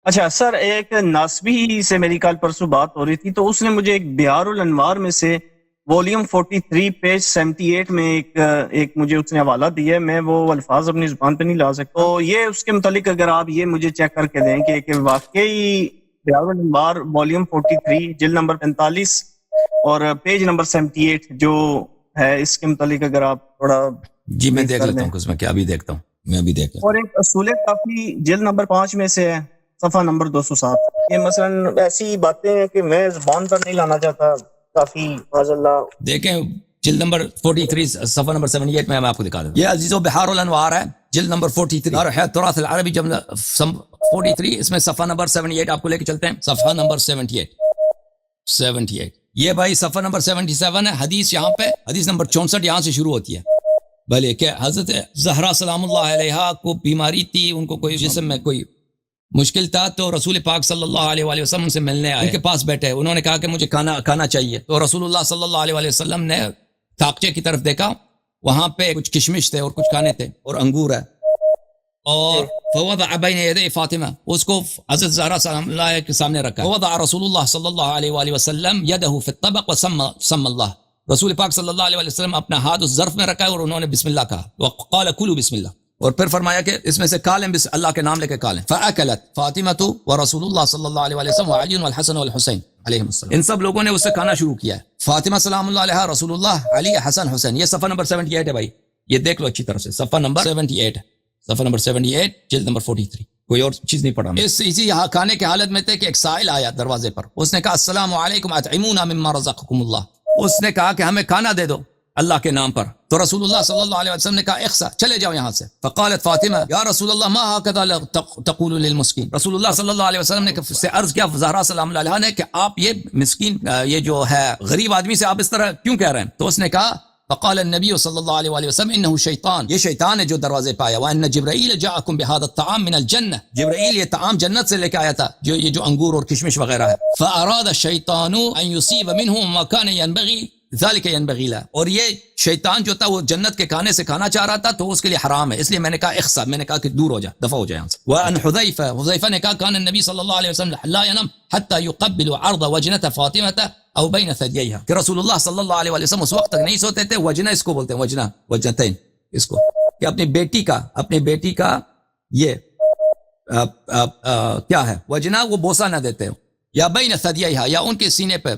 اچھا سر، ایک ناسبی سے میری کل پرسوں بات ہو رہی تھی، تو اس نے مجھے ایک بہار الانوار میں سے والیوم 43 پیج 78 میں ایک مجھے اس نے حوالہ دیا ہے. میں وہ الفاظ اپنی زبان پہ نہیں لا سکتا، تو یہ اس کے متعلق اگر آپ یہ مجھے چیک کر کے دیں کہ واقعی بہار الانوار والیوم 43 جلد نمبر 45 اور پیج نمبر 78 جو ہے، اس کے متعلق اگر آپ تھوڑا جی میں دیکھ لیتا ہوں کہ اس میں کیا بھی دیکھتا ہوں، میں بھی دیکھ لیتا ہوں. اور ایک اصول کافی جلد نمبر 5 میں سے ہے، صفحہ نمبر 207. یہ مثلا ایسی باتیں ہیں کہ میں زبان پر نہیں لانا چاہتا، کافی معاذ اللہ. دیکھیں جلد نمبر 43 صفحہ نمبر 78 میں آپ کو دکھا دوں. یہ عزیزو بہار الانوار ہے، جلد نمبر 43 اور ہے تراث العربی جملہ 43، اس میں صفحہ نمبر 78 آپ کو لے کے چلتے ہیں. صفحہ نمبر 78 یہ بھائی صفحہ نمبر 77 ہے. حدیث یہاں پہ حدیث نمبر 64 یہاں سے شروع ہوتی ہے. بھلے کہ حضرت زہرا سلام اللہ علیہا کو بیماری تھی، ان کو کوئی جسم میں کوئی مشکل تھا، تو رسول پاک صلی اللہ علیہ وآلہ وسلم سے ملنے آئے، ان کے پاس بیٹھے، انہوں نے کہا کہ مجھے کھانا چاہیے. تو رسول اللہ صلی اللہ علیہ وآلہ وسلم نے تاقچے کی طرف دیکھا، وہاں پہ کچھ کشمش تھے اور کچھ کھانے تھے اور انگور ہے. اور فوضع بین یدی فاطمہ، اس کو حضرت زہرا سلام اللہ کے سامنے رکھا. فوضع رسول اللہ صلی اللہ علیہ وآلہ وسلم یدہ فی الطبق وسم اللہ، رسول پاک صلی اللہ علیہ وسلم اپنا ہاتھ اس ظرف میں رکھا اور انہوں نے بسم اللہ کہا. وقال کلوا بسم اللہ، اور پھر فرمایا کہ اس میں سے کھا لیں، اللہ کے نام لے کے کھا لیں. فاکلت فاطمہ ورسول اللہ صلی اللہ علیہ وسلم وعلی والحسن والحسین علیہم السلام، ان سب لوگوں نے اس سے کھانا شروع کیا ہے. فاطمہ سلام اللہ علیہ، رسول اللہ، علی، حسن، حسین. یہ صفحہ نمبر 78 ہے بھائی، یہ دیکھ لو اچھی طرح سے. صفحہ نمبر 78 صفحہ نمبر 78 جلد نمبر 43. کوئی اور چیز نہیں پڑھا. اسی یہاں کھانے کے حالت میں تھے کہ ایک سائل آیا دروازے پر، اس نے کہا السلام علیکم اطعمونا مما رزقکم اللہ، اس نے کہا کہ ہمیں کھانا دے دو اللہ کے نام پر. تو رسول اللہ صلی اللہ علیہ وسلم نے کہا اخسا، چلے جاؤ یہاں سے. فقالت فاطمہ یا رسول اللہ ما هكذا تقول للمسکین، رسول اللہ صلی اللہ علیہ وسلم نے سے عرض کیا زہرا سلام اللہ علیہ نے کہ آپ یہ مسکین، یہ جو ہے غریب آدمی سے آپ اس طرح کیوں کہہ رہے ہیں؟ تو اس نے کہا فقال النبی صلی اللہ علیہ وآلہ وسلم انه شیطان، یہ شیطان ہے جو دروازے پہ آیا. وان جبرائیل جاءکم بهذا الطعام من الجنہ، جبرائیل یہ طعام جنت سے لے کے آیا تھا، یہ جو انگور اور کشمش وغیرہ ہے. فاراد الشیطان ان یصیب منه ما كان ينبغي ذلك ينبغي له، اور یہ شیطان جو تھا وہ جنت کے کھانے سے کھانا چاہ رہا تھا تو اس کے لیے حرام ہے، اس لیے میں نے کہا اخسا، میں نے کہا کہ دور ہو جا، دفع ہو جائے یہاں سے. وان حذیفہ نے کہا كان النبي صلی اللہ علیہ وسلم لا ينام حتى يقبل عرض وجنة فاطمة او بین ثدییہا، کہ رسول اللہ صلی اللہ علیہ وسلم اس وقت تک نہیں سوتے تھے. وجنہ اس کو بولتے ہیں، وجنتین اس کو، کہ اپنی بیٹی کا یہ کیا ہے وجنہ، وہ بوسہ نہ دیتے، یا بین ثدییہا، یا ان کے سینے پہ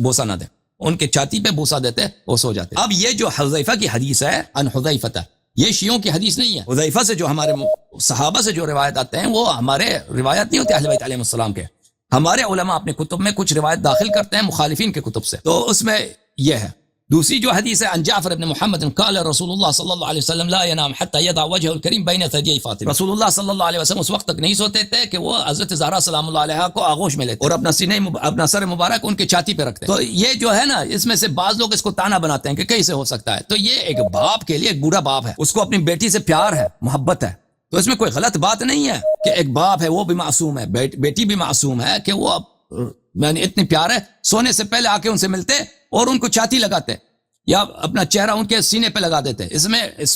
بوسہ نہ دیں، ان کے چھاتی پہ بوسہ دیتے وہ سو جاتے. اب یہ جو حذیفہ کی حدیث ہے ان حذیفہ، یہ شیعوں کی حدیث نہیں ہے. حذیفہ سے جو ہمارے صحابہ سے جو روایت آتے ہیں وہ ہمارے روایت نہیں ہوتے اہل بیت علیہ السلام کے. ہمارے علماء اپنے کتب میں کچھ روایت داخل کرتے ہیں مخالفین کے کتب سے، تو اس میں یہ ہے. دوسری جو حدیث ہے ان جعفر بن محمد قال رسول اللہ صلی اللہ علیہ وسلم لا ينام حتى يضع وجهه الكريم بين ثديي فاطمہ، رسول اللہ صلی اللہ علیہ وسلم اس وقت تک نہیں سوتے تھے کہ وہ حضرت زہرا سلام اللہ علیہا کو آغوش میں لیتے اور اپنا سر مبارک ان کے چھاتی پہ رکھتے. تو یہ جو ہے نا، اس میں سے بعض لوگ اس کو تانا بناتے ہیں کہ کیسے ہو سکتا ہے. تو یہ ایک باپ کے لیے ایک برا باپ ہے، اس کو اپنی بیٹی سے پیار ہے، محبت ہے، تو اس میں کوئی غلط بات نہیں ہے کہ ایک باپ ہے وہ بھی معصوم ہے، بیٹی بھی معصوم ہے، کہ وہ میں نے اتنی پیار ہے، سونے سے پہلے آ کے ان سے ملتے اور ان کو چھاتی لگاتے یا اپنا چہرہ ان کے سینے پہ لگا دیتے. اس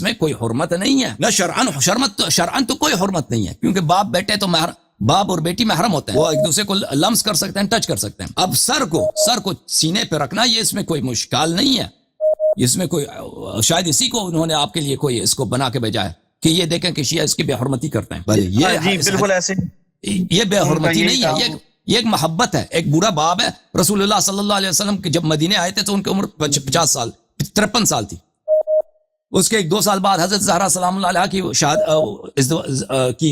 میں کوئی حرمت نہیں ہے، نہ شرعن تو کوئی حرمت نہیں ہے، کیونکہ باپ بیٹے تو باپ اور بیٹی محرم ہوتے ہیں، وہ ایک دوسرے کو لمس کر سکتے ہیں، ٹچ کر سکتے ہیں. اب سر کو سینے پہ رکھنا، یہ اس میں کوئی مشکل نہیں ہے، اس میں کوئی شاید اسی کو انہوں نے آپ کے لیے کوئی اس کو بنا کے بھیجا ہے کہ یہ دیکھیں کہ شیعہ اس کی بے حرمتی کرتے ہیں. جی بالکل ایسے، یہ بے حرمتی نہیں ہے، یہ ایک محبت ہے. ایک برا باب ہے. رسول اللہ صلی اللہ علیہ وسلم جب مدینے آئے تھے تو ان کی عمر 53 سال 53 سال تھی. اس کے 2 سال بعد حضرت زہرا سلام اللہ علیہ کی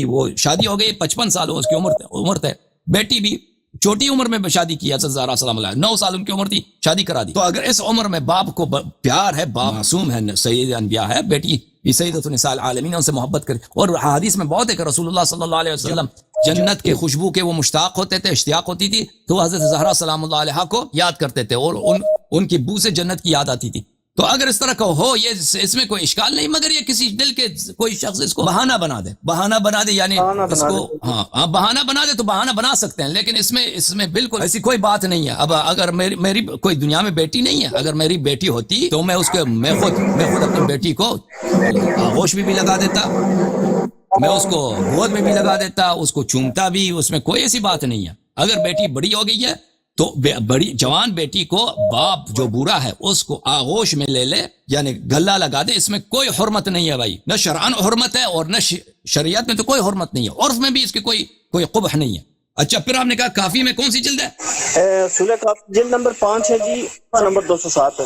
وہ شادی ہو گئی. 55 سال اس کی عمر تھے. بیٹی بھی چھوٹی عمر میں شادی کی حضرت زہرا سلام اللہ علیہ، 9 سال ان کی عمر تھی، شادی کرا دی. تو اگر اس عمر میں باپ کو پیار ہے، باپ معصوم ہے، سید انبیاء ہے، بیٹی سیدۃ النساء العالمین، ان سے محبت کرے. اور حدیث میں بہت ہے کہ رسول اللہ صلی اللہ علیہ وسلم جنت کے خوشبو کے وہ مشتاق ہوتے تھے، اشتیاق ہوتی تھی، تو حضرت زہرا سلام اللہ علیہ کو یاد کرتے تھے اور ان کی بو سے جنت کی یاد آتی تھی. تو اگر اس طرح کا ہو، یہ اس میں کوئی اشکال نہیں، مگر یہ کسی دل کے کوئی شخص اس کو بہانہ بنا دے یعنی اس کو بہانہ بنا دے تو بہانہ بنا سکتے ہیں، لیکن اس میں بالکل ایسی کوئی بات نہیں ہے. اب اگر میری کوئی دنیا میں بیٹی نہیں ہے، اگر میری بیٹی ہوتی تو میں خود اپنی بیٹی کو آغوش بھی لگا دیتا. میں اس کو گود میں بھی لگا دیتا, اس کو چومتا بھی, اس میں کوئی ایسی بات نہیں ہے. اگر بیٹی بڑی ہو گئی ہے تو بڑی جوان بیٹی کو باپ جو بوڑھا ہے اس کو آغوش میں لے لے, یعنی گلہ لگا دے, اس میں کوئی حرمت نہیں ہے بھائی, نہ شرعن حرمت ہے اور نہ شریعت میں تو کوئی حرمت نہیں ہے, عرف میں بھی اس کی کوئی قبح نہیں ہے. اچھا پھر آپ نے کہا کافی میں کون سی جلد ہے؟ سورہ کافی جلد نمبر 5 ہے جی, نمبر 207 ہے.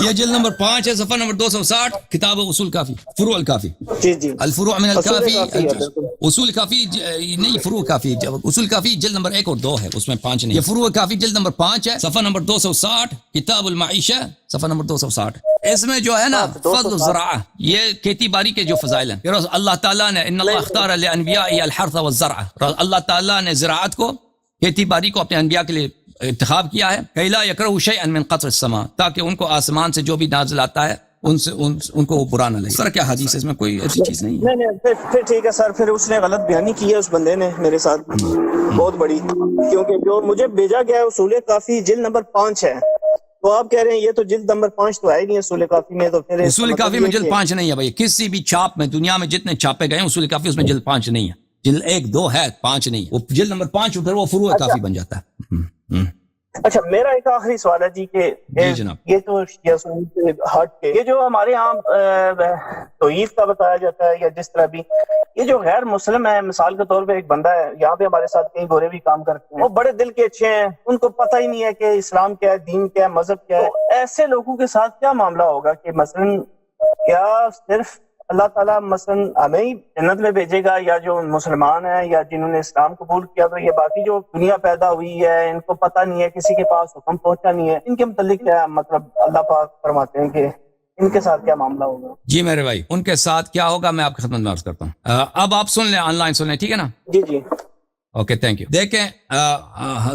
یہ جلد نمبر 5 ہے, صفحہ نمبر 260, کتاب اصول کافی, فروع الکافی. جی جی, الفروع من الکافی, کافی ہے بالکل. اصول کافی نہیں, فروع کافی. اصول کافی جلد نمبر 1 اور 2 ہے, اس میں 5 نہیں. یہ فروع کافی جلد نمبر 5 ہے, صفحہ نمبر 260, کتاب المعیشہ, صفحہ نمبر 260. اس میں جو ہے نا فضل الزراعہ, یہ کھیتی باڑی کے جو فضائل ہیں. اللہ تعالیٰ نے ان اللہ اختار لانبیاء الحرث والزرع, اللہ تعالیٰ نے زراعت کو, کھیتی باڑی کو اپنے انبیاء کے لیے انتخاب کیا ہے. کہ لا یکرہوا شیئا من قطر السماء, تاکہ ان کو آسمان سے جو بھی نازل آتا ہے ان کو وہ برا نہ لگے. سر کیا حدیث ہے, اس میں کوئی ایسی چیز نہیں ہے. نہیں پھر ٹھیک ہے سر, پھر اس نے غلط بیانی کی ہے اس بندے نے میرے ساتھ بہت بڑی, کیونکہ جو مجھے بھیجا گیا ہے اصول کافی جلد نمبر 5 ہے, تو آپ کہہ رہے ہیں یہ تو جلد نمبر 5 تو ہے ہی نہیں اصول کافی میں. تو پھر اصول کافی میں جلد 5 نہیں ہے بھائی, کسی بھی چھاپ میں دنیا میں جتنے چھاپے گئے اصول کافی اس میں جلد 5 نہیں ہے. جلد 1 2 ہے, 5 نہیں. وہ جلد نمبر 5 پھر وہ فروع کافی بن جاتا ہے. اچھا میرا ایک آخری سوال ہے جی, کہ جی جناب, یہ تو شیعہ سنی سے ہٹ کے یہ جو ہمارے یہاں توحید کا بتایا جاتا ہے, یا جس طرح بھی یہ جو غیر مسلم ہے, مثال کے طور پہ ایک بندہ ہے یہاں پہ ہمارے ساتھ, کئی گورے بھی کام کرتے ہیں, وہ بڑے دل کے اچھے ہیں, ان کو پتہ ہی نہیں ہے کہ اسلام کیا ہے, دین کیا ہے, مذہب کیا ہے. ایسے لوگوں کے ساتھ کیا معاملہ ہوگا کہ مثلا کیا صرف اللہ تعالیٰ مثلا ہمیں ہی جنت میں بھیجے گا, یا جو مسلمان ہیں یا جنہوں نے اسلام قبول کیا, تو یہ باقی جو دنیا پیدا ہوئی ہے ان کو پتہ نہیں ہے, کسی کے پاس حکم پہنچا نہیں ہے, ان کے متعلق کیا مطلب اللہ پاک فرماتے ہیں کہ ان کے ساتھ کیا معاملہ ہوگا؟ جی میرے بھائی, ان کے ساتھ کیا ہوگا میں آپ کی خدمت میں عرض کرتا ہوں. اب آپ سن لیں, آن لائن سن لیں, ٹھیک ہے نا؟ جی جی اوکے تھینک یو. دیکھیں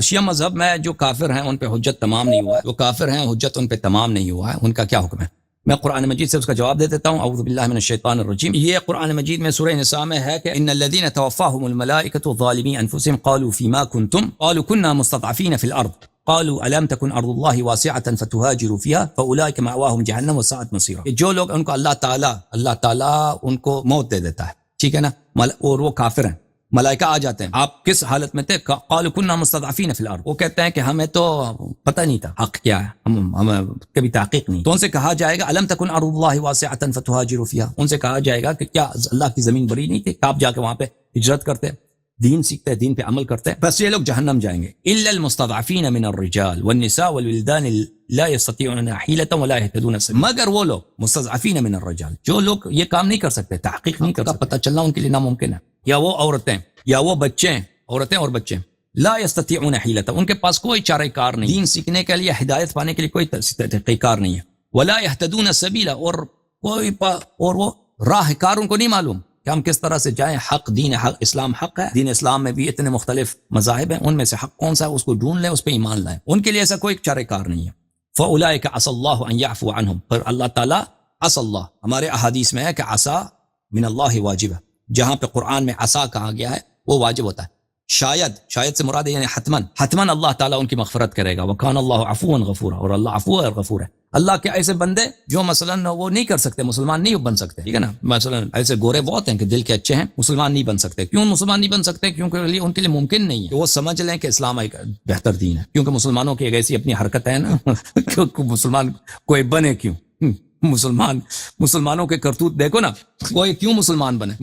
شیعہ مذہب میں جو کافر ہیں ان پہ حجت تمام نہیں ہوا ہے, وہ کافر ہیں حجت ان پہ تمام نہیں ہوا ہے. ان کا کیا حکم ہے میں قرآن مجید سے اس کا جواب دے دیتا ہوں. اعوذ باللہ من الشیطان الرجیم. یہ قرآن مجید میں سورہ نساء میں ہے کہ ان الذین توفاہم الملائکۃ ظالمی انفسہم قالوا فیما کنتم قالوا کنا مستضعفین فی الارض قالوا الم تکن ارض اللہ واسعۃ فتہاجروا فیہا فاولئک مأواہم جہنم وساءت مصیرا. جو لوگ ان کو اللہ تعالیٰ ان کو موت دے دیتا ہے, ٹھیک ہے نا, اور وہ کافر ہیں, ملائکہ آ جاتے ہیں, آپ کس حالت میں تھے؟ قالوا كنا مستضعفین فی الارض, وہ کہتے ہیں کہ ہمیں تو پتہ نہیں تھا حق کیا ہے, ہمیں کبھی تحقیق نہیں. تو ان سے کہا جائے گا الم تکن ارض اللہ واسعۃ فتہاجروا فیہا, ان سے کہا جائے گا کہ کیا اللہ کی زمین بڑی نہیں تھی, آپ جا کے وہاں پہ ہجرت کرتے, دین سیکھتے, دین پہ عمل کرتے. بس یہ لوگ جہنم جائیں گے. الا المستضعفین من الرجال والنساء والولدان لا يستطيعون حیلۃ ولا يهتدون سبیلا, مگر وہ لوگ مستضعفین من الرجال, جو لوگ یہ کام نہیں کر سکتے, تحقیق نہیں کر سکتے, پتہ چلنا ان کے لیے ناممکن ہے, یا وہ عورتیں یا وہ بچے, عورتیں اور بچے, لا یستطیعون حیلۃ, ان کے پاس کوئی چارہ کار نہیں, دین سیکھنے کے لیے, ہدایت پانے کے لیے کوئی طریقہ کار نہیں ہے. ولا یہتدون سبیلا, اور وہ راہ کار ان کو نہیں معلوم کہ ہم کس طرح سے جائیں. حق دین حق اسلام حق ہے, دین اسلام میں بھی اتنے مختلف مذاہب ہیں, ان میں سے حق کون سا ہے اس کو ڈھونڈ لیں, اس پہ ایمان لائیں. ان کے لیے ایسا کوئی چارہ کار نہیں ہے. فاولئک عسى الله ان يعفو عنهم, پر اللہ تعالیٰ عسى اللہ, ہمارے احادیث میں ہے کہ عسى من اللہ واجب ہے, جہاں پہ قرآن میں عسى کہا گیا ہے وہ واجب ہوتا ہے. شاید سے مراد ہے یعنی حتماً اللہ تعالیٰ ان کی مغفرت کرے گا. وکان اللہ عفوا غفورا, اور اللہ عفو اور غفور ہے. اللہ کے ایسے بندے جو مثلا وہ نہیں کر سکتے, مسلمان نہیں بن سکتے, ٹھیک ہے نا, مثلا ایسے گورے بہت ہیں کہ دل کے اچھے ہیں, مسلمان نہیں بن سکتے. کیوں مسلمان نہیں بن سکتے؟ کیونکہ ان کے لیے ممکن نہیں ہے کہ وہ سمجھ لیں کہ اسلام ایک بہتر دین ہے, کیونکہ مسلمانوں کی ایک ایسی اپنی حرکت ہے نا مسلمان کوئی بنے کیوں, مسلمانوں کے کرتوت دیکھو نا, کوئی کیوں مسلمان بنے؟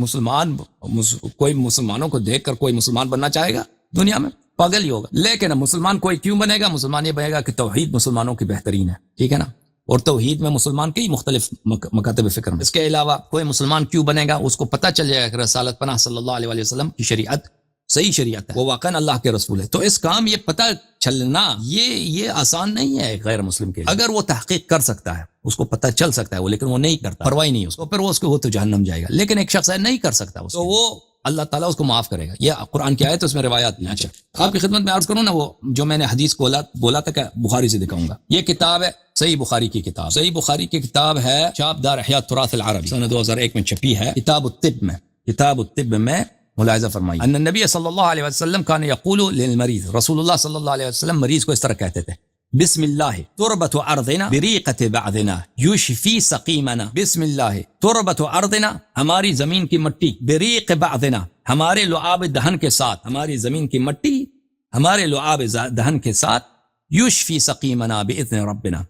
کوئی مسلمانوں کو دیکھ کر کوئی مسلمان بننا چاہے گا دنیا میں؟ پاگل ہی ہوگا. لیکن مسلمان کوئی کیوں بنے گا؟ مسلمان یہ بنے گا کہ توحید مسلمانوں کی بہترین ہے, ٹھیک ہے نا, اور توحید میں مسلمان کئی مختلف مکاتب فکر میں. اس کے علاوہ کوئی مسلمان کیوں بنے گا؟ اس کو پتہ چل جائے گا کہ رسالت پناہ صلی اللہ علیہ وسلم کی شریعت صحیح شریعت ہے, وہ واقعا اللہ کے رسول ہے. تو اس کام یہ پتہ چلنا یہ آسان نہیں ہے غیر مسلم کے لیے. اگر وہ تحقیق کر سکتا ہے, اس کو پتہ چل سکتا ہے وہ, لیکن وہ نہیں کرتا, پرواہ نہیں اس کو, پھر وہ تو جہنم جائے گا. لیکن ایک شخص ہے نہیں کر سکتا, تو وہ اللہ تعالیٰ اس کو معاف کرے گا. یہ قرآن کی آیت ہے, اس میں روایات نہیں. اچھا آپ کی خدمت میں عرض کروں نا, وہ جو میں نے حدیث کو بولا تھا کہ بخاری سے دکھاؤں گا. یہ کتاب ہے صحیح بخاری کی کتاب. صحیح بخاری کی کتاب ہے, چاپ دار احیاء التراث العربی, سنہ 2001 میں چھپی ہے. کتاب الطب میں ملاحظہ فرمائی, ان نبی صلی اللہ علیہ وسلم کان یقول للمریض, رسول اللہ صلی اللہ علیہ وسلم مریض کو اس طرح کہتے تھے, بسم اللہ تربت ارضنا بریقت بعضنا یشفی سقیمنا. بسم اللہ تربت ارضنا، ہماری زمین کی مٹی، بریق بعضنا، ہمارے لعاب دہن کے ساتھ، ہماری زمین کی مٹی ہمارے لعاب دہن کے ساتھ، یشفی سقیمنا باذن ربنا،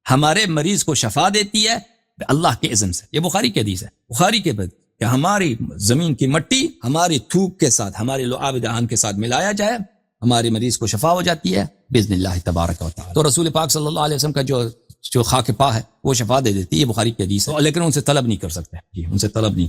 ہمارے مریض کو شفا دیتی ہے اللہ کے اذن سے. یہ بخاری کی حدیث ہے، بخاری کے بعد کہ ہماری زمین کی مٹی ہماری تھوک کے ساتھ، ہمارے لعاب دہن کے ساتھ ملایا جائے، ہمارے مریض کو شفا ہو جاتی ہے باذن اللہ تبارک و تعالی. تو رسول پاک صلی اللہ علیہ وسلم کا جو خاک پا ہے وہ شفا دے دیتی ہے، یہ بخاری کی حدیث ہے، لیکن ان سے طلب نہیں کر سکتے، ان سے طلب نہیں